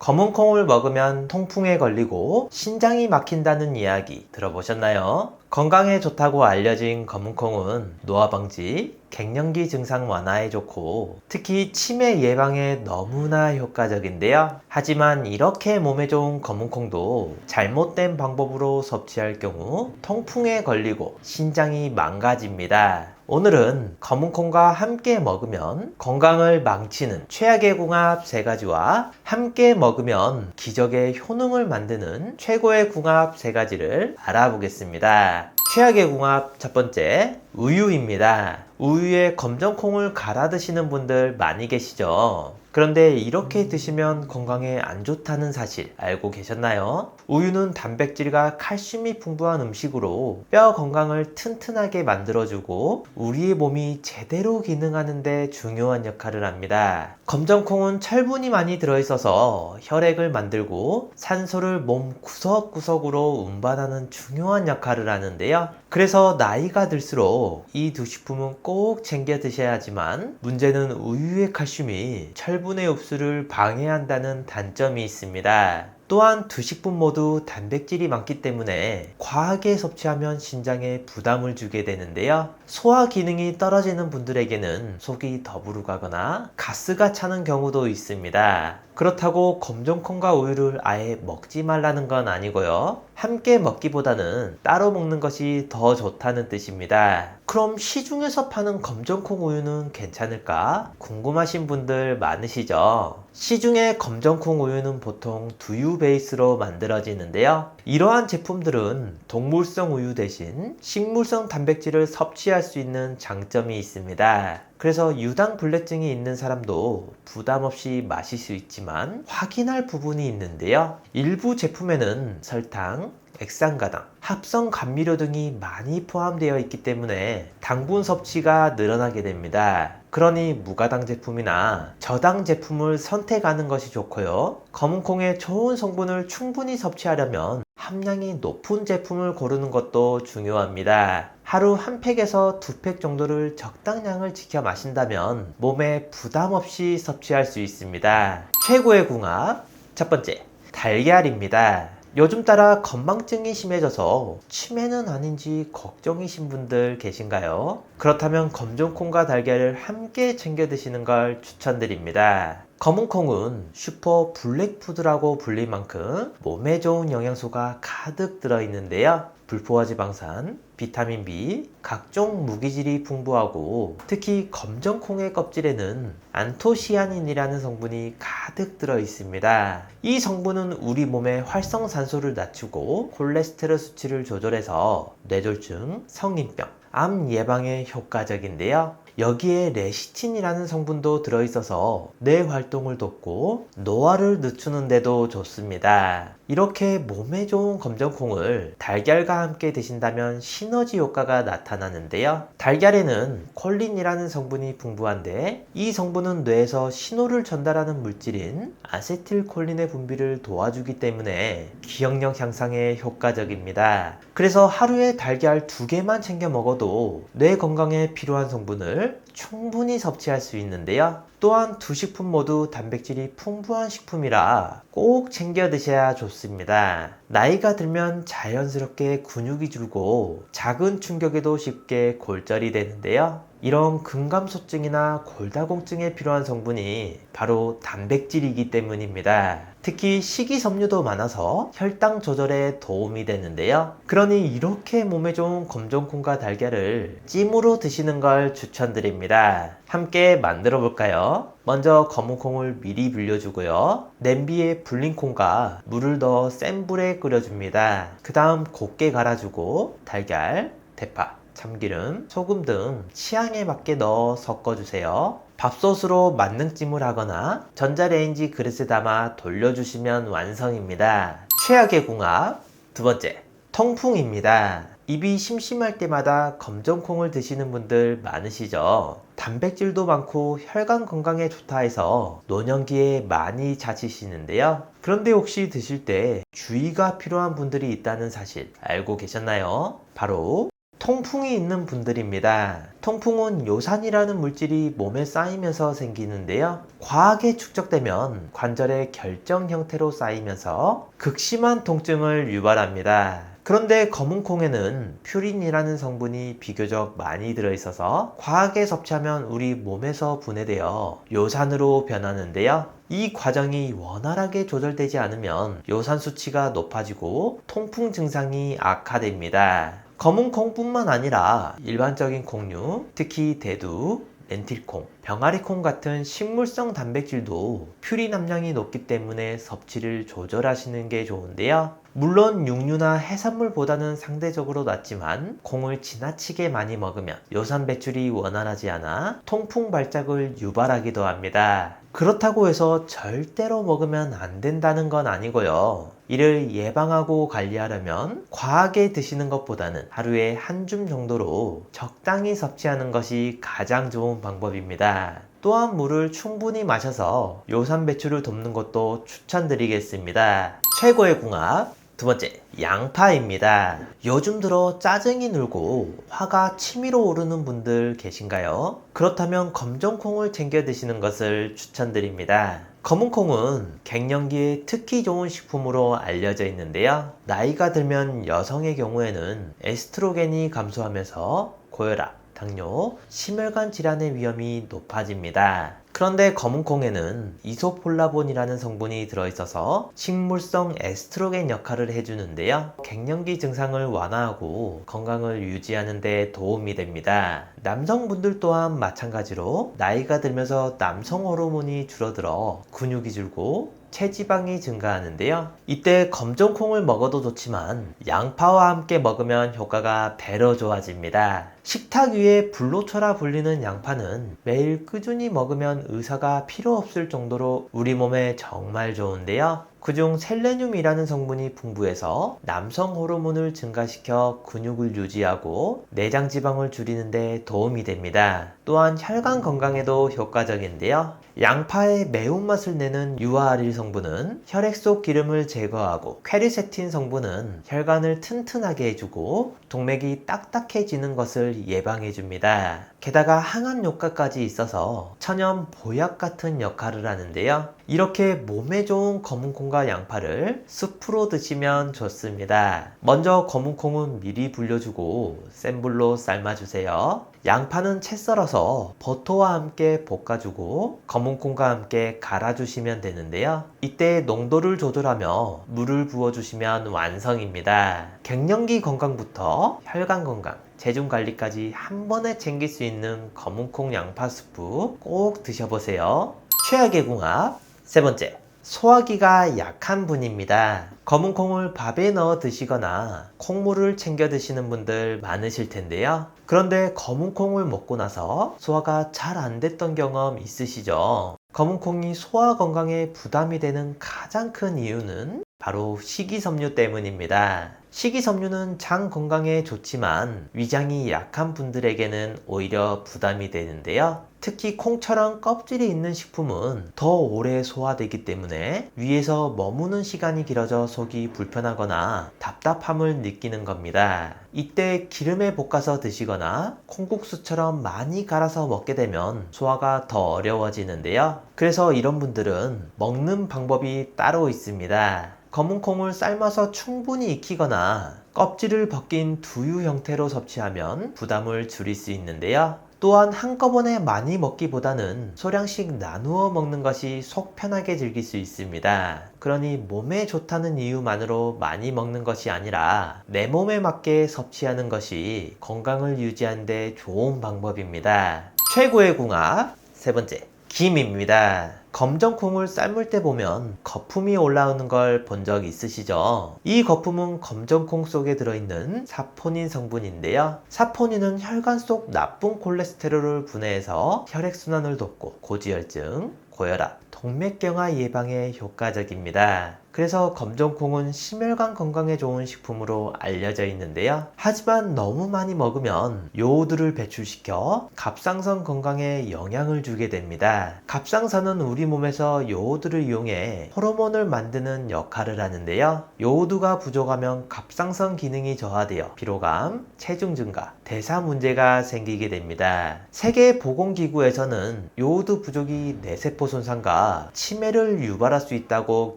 검은 콩을 먹으면 통풍에 걸리고 신장이 막힌다는 이야기 들어보셨나요? 건강에 좋다고 알려진 검은 콩은 노화 방지, 갱년기 증상 완화에 좋고 특히 치매 예방에 너무나 효과적인데요. 하지만 이렇게 몸에 좋은 검은 콩도 잘못된 방법으로 섭취할 경우 통풍에 걸리고 신장이 망가집니다. 오늘은 검은 콩과 함께 먹으면 건강을 망치는 최악의 궁합 3가지와 함께 먹으면 기적의 효능을 만드는 최고의 궁합 3가지를 알아보겠습니다. 최악의 궁합 첫 번째, 우유입니다. 우유에 검정콩을 갈아 드시는 분들 많이 계시죠? 그런데 이렇게 드시면 건강에 안 좋다는 사실 알고 계셨나요? 우유는 단백질과 칼슘이 풍부한 음식으로 뼈 건강을 튼튼하게 만들어주고 우리의 몸이 제대로 기능하는 데 중요한 역할을 합니다. 검정콩은 철분이 많이 들어있어서 혈액을 만들고 산소를 몸 구석구석으로 운반하는 중요한 역할을 하는데요. 그래서 나이가 들수록 이 두 식품은 꼭 챙겨 드셔야 하지만 문제는 우유의 칼슘이 철분의 흡수를 방해한다는 단점이 있습니다. 또한 두 식품 모두 단백질이 많기 때문에 과하게 섭취하면 신장에 부담을 주게 되는데요. 소화 기능이 떨어지는 분들에게는 속이 더부룩하거나 가스가 차는 경우도 있습니다. 그렇다고 검정콩과 우유를 아예 먹지 말라는 건 아니고요. 함께 먹기보다는 따로 먹는 것이 더 좋다는 뜻입니다. 그럼 시중에서 파는 검정콩 우유는 괜찮을까? 궁금하신 분들 많으시죠? 시중의 검정콩 우유는 보통 두유 베이스로 만들어지는데요. 이러한 제품들은 동물성 우유 대신 식물성 단백질을 섭취할 수 있는 장점이 있습니다. 그래서 유당불내증이 있는 사람도 부담 없이 마실 수 있지만 확인할 부분이 있는데요. 일부 제품에는 설탕, 액상가당, 합성 감미료 등이 많이 포함되어 있기 때문에 당분 섭취가 늘어나게 됩니다. 그러니 무가당 제품이나 저당 제품을 선택하는 것이 좋고요. 검은콩의 좋은 성분을 충분히 섭취하려면 함량이 높은 제품을 고르는 것도 중요합니다. 하루 한 팩에서 2팩 정도를 적당량을 지켜 마신다면 몸에 부담 없이 섭취할 수 있습니다. 최고의 궁합 첫 번째, 달걀입니다. 요즘 따라 건망증이 심해져서 치매는 아닌지 걱정이신 분들 계신가요? 그렇다면 검정콩과 달걀을 함께 챙겨 드시는 걸 추천드립니다. 검은콩은 슈퍼 블랙푸드라고 불릴 만큼 몸에 좋은 영양소가 가득 들어있는데요. 불포화지방산, 비타민 B, 각종 무기질이 풍부하고 특히 검정콩의 껍질에는 안토시아닌이라는 성분이 가득 들어 있습니다. 이 성분은 우리 몸의 활성산소를 낮추고 콜레스테롤 수치를 조절해서 뇌졸중, 성인병, 암 예방에 효과적인데요. 여기에 레시틴이라는 성분도 들어있어서 뇌 활동을 돕고 노화를 늦추는 데도 좋습니다. 이렇게 몸에 좋은 검정콩을 달걀과 함께 드신다면 시너지 효과가 나타나는데요. 달걀에는 콜린이라는 성분이 풍부한데 이 성분은 뇌에서 신호를 전달하는 물질인 아세틸콜린의 분비를 도와주기 때문에 기억력 향상에 효과적입니다. 그래서 하루에 달걀 2개만 챙겨 먹어도 뇌 건강에 필요한 성분을 충분히 섭취할 수 있는데요. 또한 두 식품 모두 단백질이 풍부한 식품이라 꼭 챙겨 드셔야 좋습니다. 나이가 들면 자연스럽게 근육이 줄고 작은 충격에도 쉽게 골절이 되는데요. 이런 근감소증이나 골다공증에 필요한 성분이 바로 단백질이기 때문입니다. 특히 식이섬유도 많아서 혈당 조절에 도움이 되는데요. 그러니 이렇게 몸에 좋은 검정콩과 달걀을 찜으로 드시는 걸 추천드립니다. 함께 만들어 볼까요? 먼저 검은콩을 미리 불려주고요. 냄비에 불린 콩과 물을 넣어 센 불에 끓여줍니다. 그 다음 곱게 갈아주고 달걀, 대파, 참기름, 소금 등 취향에 맞게 넣어 섞어주세요. 밥솥으로 만능찜을 하거나 전자레인지 그릇에 담아 돌려주시면 완성입니다. 최악의 궁합 두 번째, 통풍입니다. 입이 심심할 때마다 검정콩을 드시는 분들 많으시죠? 단백질도 많고 혈관 건강에 좋다 해서 노년기에 많이 자시시는데요. 그런데 혹시 드실 때 주의가 필요한 분들이 있다는 사실 알고 계셨나요? 바로 통풍이 있는 분들입니다. 통풍은 요산이라는 물질이 몸에 쌓이면서 생기는데요. 과하게 축적되면 관절의 결정 형태로 쌓이면서 극심한 통증을 유발합니다. 그런데 검은콩에는 퓨린이라는 성분이 비교적 많이 들어있어서 과하게 섭취하면 우리 몸에서 분해되어 요산으로 변하는데요. 이 과정이 원활하게 조절되지 않으면 요산 수치가 높아지고 통풍 증상이 악화됩니다. 검은콩뿐만 아니라 일반적인 콩류, 특히 대두, 렌틸콩, 병아리콩 같은 식물성 단백질도 퓨린 함량이 높기 때문에 섭취를 조절하시는 게 좋은데요. 물론 육류나 해산물보다는 상대적으로 낮지만 콩을 지나치게 많이 먹으면 요산 배출이 원활하지 않아 통풍 발작을 유발하기도 합니다. 그렇다고 해서 절대로 먹으면 안 된다는 건 아니고요. 이를 예방하고 관리하려면 과하게 드시는 것보다는 하루에 한 줌 정도로 적당히 섭취하는 것이 가장 좋은 방법입니다. 또한 물을 충분히 마셔서 요산 배출을 돕는 것도 추천드리겠습니다. 최고의 궁합 두 번째, 양파입니다. 요즘 들어 짜증이 늘고 화가 치밀어 오르는 분들 계신가요? 그렇다면 검정콩을 챙겨 드시는 것을 추천드립니다. 검은콩은 갱년기에 특히 좋은 식품으로 알려져 있는데요. 나이가 들면 여성의 경우에는 에스트로겐이 감소하면서 고혈압, 당뇨, 심혈관 질환의 위험이 높아집니다. 그런데 검은콩에는 이소폴라본이라는 성분이 들어있어서 식물성 에스트로겐 역할을 해주는데요. 갱년기 증상을 완화하고 건강을 유지하는 데 도움이 됩니다. 남성분들 또한 마찬가지로 나이가 들면서 남성 호르몬이 줄어들어 근육이 줄고 체지방이 증가하는데요. 이때 검정콩을 먹어도 좋지만 양파와 함께 먹으면 효과가 배로 좋아집니다. 식탁 위에 불로초라 불리는 양파는 매일 꾸준히 먹으면 의사가 필요 없을 정도로 우리 몸에 정말 좋은데요. 그중 셀레늄이라는 성분이 풍부해서 남성 호르몬을 증가시켜 근육을 유지하고 내장 지방을 줄이는 데 도움이 됩니다. 또한 혈관 건강에도 효과적인데요. 양파의 매운맛을 내는 유아아릴 성분은 혈액 속 기름을 제거하고 퀘르세틴 성분은 혈관을 튼튼하게 해주고 동맥이 딱딱해지는 것을 예방해줍니다. 게다가 항암 효과까지 있어서 천연 보약 같은 역할을 하는데요. 이렇게 몸에 좋은 검은콩과 양파를 스프로 드시면 좋습니다. 먼저 검은콩은 미리 불려주고 센 불로 삶아주세요. 양파는 채 썰어서 버터와 함께 볶아주고 검은콩과 함께 갈아주시면 되는데요. 이때 농도를 조절하며 물을 부어주시면 완성입니다. 갱년기 건강부터 혈관 건강, 체중 관리까지 한 번에 챙길 수 있는 검은콩 양파 스프 꼭 드셔보세요. 최악의 궁합 세 번째, 소화기가 약한 분입니다. 검은콩을 밥에 넣어 드시거나 콩물을 챙겨 드시는 분들 많으실 텐데요. 그런데 검은콩을 먹고 나서 소화가 잘 안 됐던 경험 있으시죠? 검은콩이 소화 건강에 부담이 되는 가장 큰 이유는 바로 식이섬유 때문입니다. 식이섬유는 장 건강에 좋지만 위장이 약한 분들에게는 오히려 부담이 되는데요. 특히 콩처럼 껍질이 있는 식품은 더 오래 소화되기 때문에 위에서 머무는 시간이 길어져 속이 불편하거나 답답함을 느끼는 겁니다. 이때 기름에 볶아서 드시거나 콩국수처럼 많이 갈아서 먹게 되면 소화가 더 어려워지는데요. 그래서 이런 분들은 먹는 방법이 따로 있습니다. 검은콩을 삶아서 충분히 익히거나 껍질을 벗긴 두유 형태로 섭취하면 부담을 줄일 수 있는데요. 또한 한꺼번에 많이 먹기보다는 소량씩 나누어 먹는 것이 속 편하게 즐길 수 있습니다. 그러니 몸에 좋다는 이유만으로 많이 먹는 것이 아니라 내 몸에 맞게 섭취하는 것이 건강을 유지하는 데 좋은 방법입니다. 최고의 궁합 세 번째, 김입니다. 검정콩을 삶을 때 보면 거품이 올라오는 걸 본 적 있으시죠? 이 거품은 검정콩 속에 들어있는 사포닌 성분인데요. 사포닌은 혈관 속 나쁜 콜레스테롤을 분해해서 혈액순환을 돕고 고지혈증, 고혈압, 동맥경화 예방에 효과적입니다. 그래서 검정콩은 심혈관 건강에 좋은 식품으로 알려져 있는데요. 하지만 너무 많이 먹으면 요오드를 배출시켜 갑상선 건강에 영향을 주게 됩니다. 갑상선은 우리 몸에서 요오드를 이용해 호르몬을 만드는 역할을 하는데요. 요오드가 부족하면 갑상선 기능이 저하되어 피로감, 체중 증가, 대사 문제가 생기게 됩니다. 세계보건기구에서는 요오드 부족이 뇌세포 손상과 치매를 유발할 수 있다고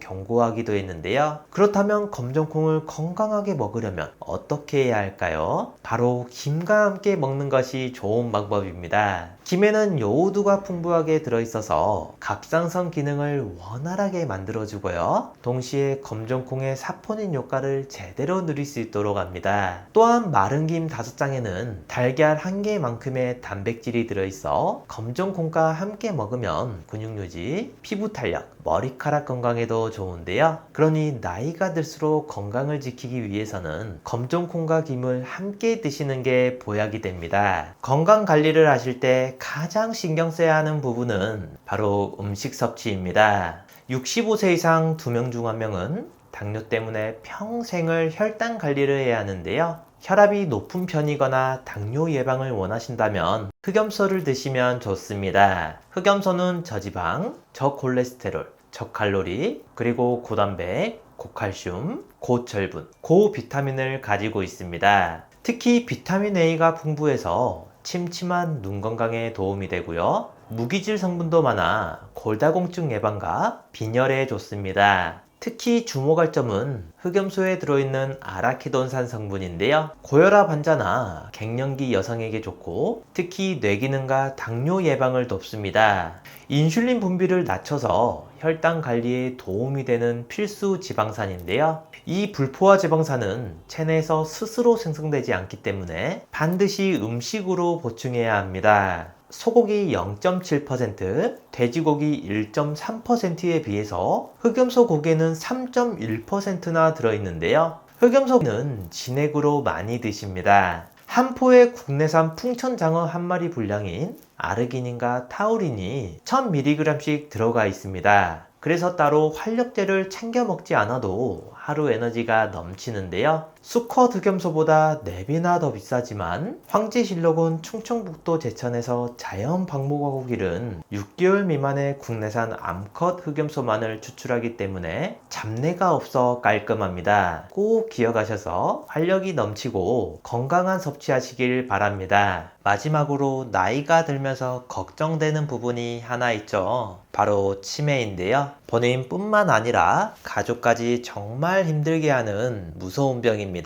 경고하기도 했는데요. 그렇다면 검정콩을 건강하게 먹으려면 어떻게 해야 할까요? 바로 김과 함께 먹는 것이 좋은 방법입니다. 김에는 요오드가 풍부하게 들어있어서 갑상선 기능을 원활하게 만들어주고요. 동시에 검정콩의 사포닌 효과를 제대로 누릴 수 있도록 합니다. 또한 마른 김 5장에는 달걀 1개만큼의 단백질이 들어있어 검정콩과 함께 먹으면 근육 유지, 피부 탄력, 머리카락 건강에도 좋은데요. 그러니 나이가 들수록 건강을 지키기 위해서는 검정콩과 김을 함께 드시는 게 보약이 됩니다. 건강 관리를 하실 때 가장 신경 써야 하는 부분은 바로 음식 섭취입니다. 65세 이상 2명 중 1명은 당뇨 때문에 평생을 혈당 관리를 해야 하는데요. 혈압이 높은 편이거나 당뇨 예방을 원하신다면 흑염소를 드시면 좋습니다. 흑염소는 저지방, 저콜레스테롤, 저칼로리, 그리고 고단백, 고칼슘, 고철분, 고비타민을 가지고 있습니다. 특히 비타민 A가 풍부해서 침침한 눈 건강에 도움이 되고요. 무기질 성분도 많아 골다공증 예방과 빈혈에 좋습니다. 특히 주목할 점은 흑염소에 들어있는 아라키돈산 성분인데요. 고혈압 환자나 갱년기 여성에게 좋고 특히 뇌기능과 당뇨 예방을 돕습니다. 인슐린 분비를 낮춰서 혈당 관리에 도움이 되는 필수 지방산인데요. 이 불포화 지방산은 체내에서 스스로 생성되지 않기 때문에 반드시 음식으로 보충해야 합니다. 소고기 0.7%, 돼지고기 1.3%에 비해서 흑염소 고기는 3.1%나 들어있는데요. 흑염소는 진액으로 많이 드십니다. 한 포의 국내산 풍천장어 한 마리 분량인 아르기닌과 타우린이 1000mg씩 들어가 있습니다. 그래서 따로 활력제를 챙겨 먹지 않아도 하루 에너지가 넘치는데요. 수컷 흑염소보다 4배나 더 비싸지만 황제실록은 충청북도 제천에서 자연 방목하고 기른 6개월 미만의 국내산 암컷 흑염소만을 추출하기 때문에 잡내가 없어 깔끔합니다. 꼭 기억하셔서 활력이 넘치고 건강한 섭취하시길 바랍니다. 마지막으로 나이가 들면서 걱정되는 부분이 하나 있죠. 바로 치매인데요. 본인뿐만 아니라 가족까지 정말 힘들게 하는 무서운 병입니다.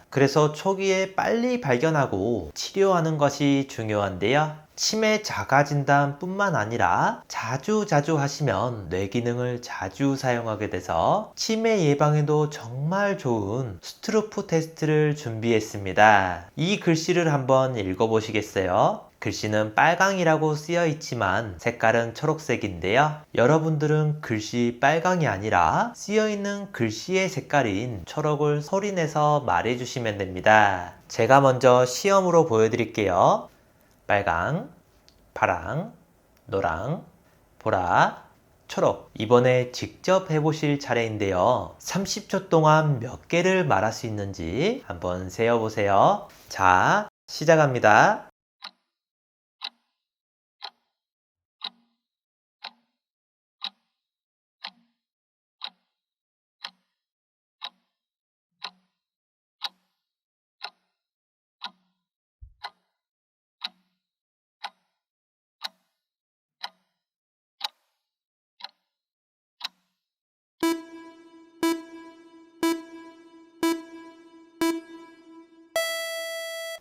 그래서 초기에 빨리 발견하고 치료하는 것이 중요한데요. 치매 자가진단 뿐만 아니라 자주 하시면 뇌기능을 자주 사용하게 돼서 치매 예방에도 정말 좋은 스트루프 테스트를 준비했습니다. 이 글씨를 한번 읽어보시겠어요? 글씨는 빨강이라고 쓰여 있지만 색깔은 초록색인데요. 여러분들은 글씨 빨강이 아니라 쓰여 있는 글씨의 색깔인 초록을 소리내서 말해주시면 됩니다. 제가 먼저 시험으로 보여드릴게요. 빨강, 파랑, 노랑, 보라, 초록. 이번에 직접 해보실 차례인데요. 30초 동안 몇 개를 말할 수 있는지 한번 세어보세요. 자, 시작합니다.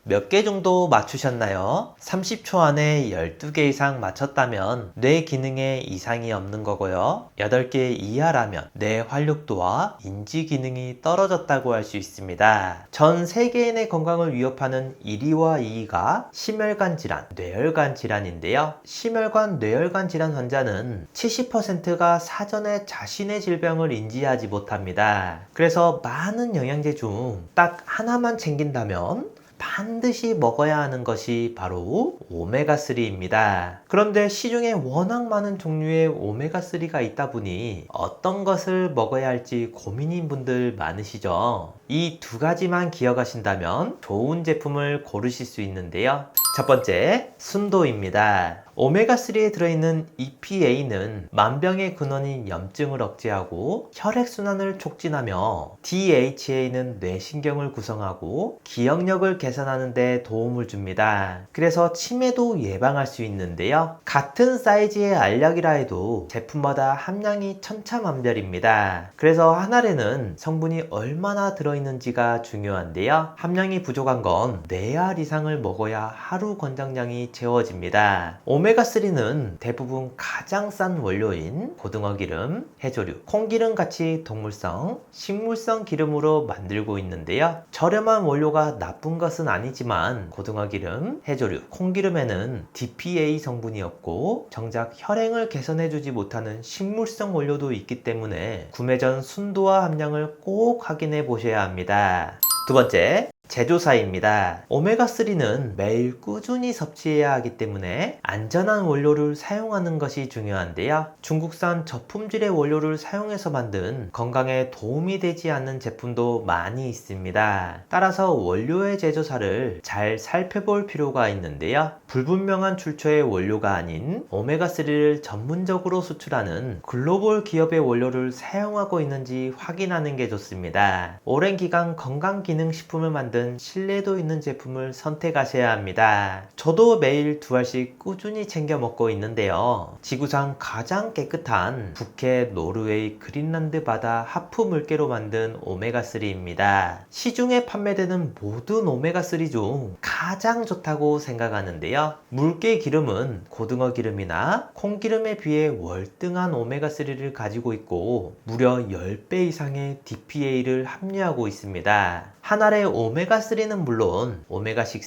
몇 개 정도 맞추셨나요? 30초 안에 12개 이상 맞췄다면 뇌 기능에 이상이 없는 거고요. 8개 이하라면 뇌 활력도와 인지 기능이 떨어졌다고 할 수 있습니다. 전 세계인의 건강을 위협하는 1위와 2위가 심혈관 질환, 뇌혈관 질환인데요. 심혈관, 뇌혈관 질환 환자는 70%가 사전에 자신의 질병을 인지하지 못합니다. 그래서 많은 영양제 중 딱 하나만 챙긴다면 반드시 먹어야 하는 것이 바로 오메가3입니다. 그런데 시중에 워낙 많은 종류의 오메가3가 있다 보니 어떤 것을 먹어야 할지 고민인 분들 많으시죠? 이 두 가지만 기억하신다면 좋은 제품을 고르실 수 있는데요. 첫 번째, 순도입니다. 오메가3에 들어있는 EPA는 만병의 근원인 염증을 억제하고 혈액순환을 촉진하며 DHA는 뇌신경을 구성하고 기억력을 개선하는 데 도움을 줍니다. 그래서 치매도 예방할 수 있는데요. 같은 사이즈의 알약이라 해도 제품마다 함량이 천차만별입니다. 그래서 한 알에는 성분이 얼마나 들어있는지가 중요한데요. 함량이 부족한 건 4알 이상을 먹어야 하루 권장량이 채워집니다. 오메가3는 대부분 가장 싼 원료인 고등어 기름, 해조류, 콩기름 같이 동물성, 식물성 기름으로 만들고 있는데요. 저렴한 원료가 나쁜 것은 아니지만 고등어 기름, 해조류, 콩기름에는 DPA 성분이 없고 정작 혈행을 개선해주지 못하는 식물성 원료도 있기 때문에 구매 전 순도와 함량을 꼭 확인해 보셔야 합니다. 두 번째, 제조사입니다. 오메가3는 매일 꾸준히 섭취해야 하기 때문에 안전한 원료를 사용하는 것이 중요한데요. 중국산 저품질의 원료를 사용해서 만든 건강에 도움이 되지 않는 제품도 많이 있습니다. 따라서 원료의 제조사를 잘 살펴볼 필요가 있는데요. 불분명한 출처의 원료가 아닌 오메가3를 전문적으로 수출하는 글로벌 기업의 원료를 사용하고 있는지 확인하는 게 좋습니다. 오랜 기간 건강기능식품을 만든 신뢰도 있는 제품을 선택하셔야 합니다. 저도 매일 2알씩 꾸준히 챙겨 먹고 있는데요. 지구상 가장 깨끗한 북해, 노르웨이, 그린란드 바다 하프 물개로 만든 오메가3입니다. 시중에 판매되는 모든 오메가3 중 가장 좋다고 생각하는데요. 물개 기름은 고등어 기름이나 콩기름에 비해 월등한 오메가3를 가지고 있고 무려 10배 이상의 DPA를 함유하고 있습니다. 한 알의 오메가3는 물론 오메가6,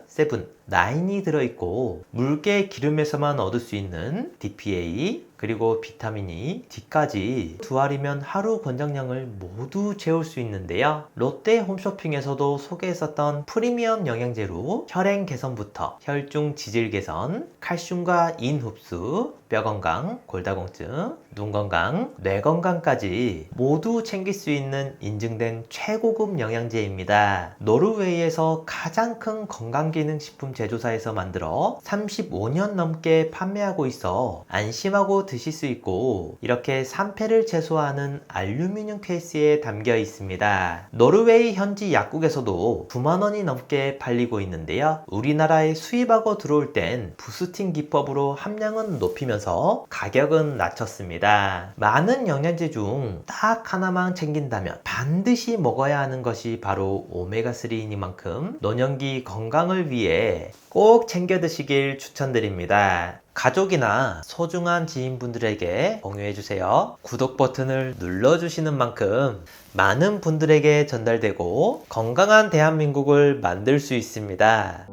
7, 9이 들어있고 물개 기름에서만 얻을 수 있는 DPA 그리고 비타민 D까지 2알이면 하루 권장량을 모두 채울 수 있는데요. 롯데 홈쇼핑에서도 소개했었던 프리미엄 영양제로 혈행 개선부터 혈중 지질 개선, 칼슘과 인 흡수, 뼈 건강, 골다공증, 눈 건강, 뇌 건강까지 모두 챙길 수 있는 인증된 최고급 영양제입니다. 노르웨이에서 가장 큰 건강기능식품 제조사에서 만들어 35년 넘게 판매하고 있어 안심하고 드실 수 있고 이렇게 산패를 최소화하는 알루미늄 케이스에 담겨 있습니다. 노르웨이 현지 약국에서도 9만 원이 넘게 팔리고 있는데요. 우리나라에 수입하고 들어올 땐 부스팅 기법으로 함량은 높이면서 가격은 낮췄습니다. 많은 영양제 중 딱 하나만 챙긴다면 반드시 먹어야 하는 것이 바로 오메가3이니만큼 노년기 건강을 위해 꼭 챙겨 드시길 추천드립니다. 가족이나 소중한 지인분들에게 공유해주세요. 구독 버튼을 눌러주시는 만큼 많은 분들에게 전달되고 건강한 대한민국을 만들 수 있습니다.